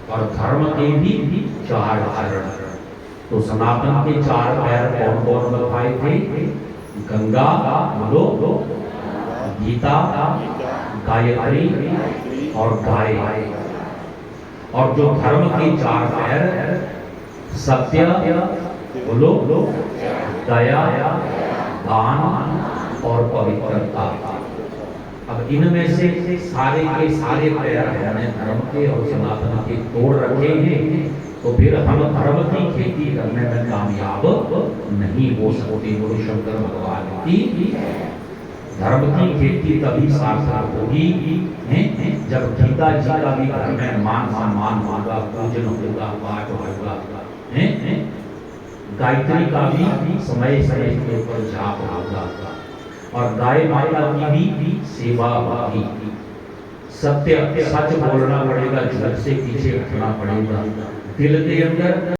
और धर्म के भी चार चरण। तो सनातन के चार पैर कौन कौन बताए थे? गंगा, बोलो, गीता, गायत्री और गाय। और जो धर्म के चार पैर, सत्य, बोलो, दया, दान और पवित्रता। अब इनमें से सारे के सारे पैर हमने धर्म के और सनातन के तोड़ रखे हैं, तो फिर हम धर्म की खेती करने में कामयाब नहीं हो सकते। गुरु शंकर भगवान की धर्म की खेती तभी सार्थक होगी जब गीता जी का भी घर में मान सम्मान होगा, पूजन होगा, पाठ होगा, गायत्री का भी समय समय के ऊपर जाप होगा और गाय माता की भी सेवा होगी। सत्य सच बोलना पड़ेगा, झूठ से पीछे हटना पड़ेगा। दिल के अंदर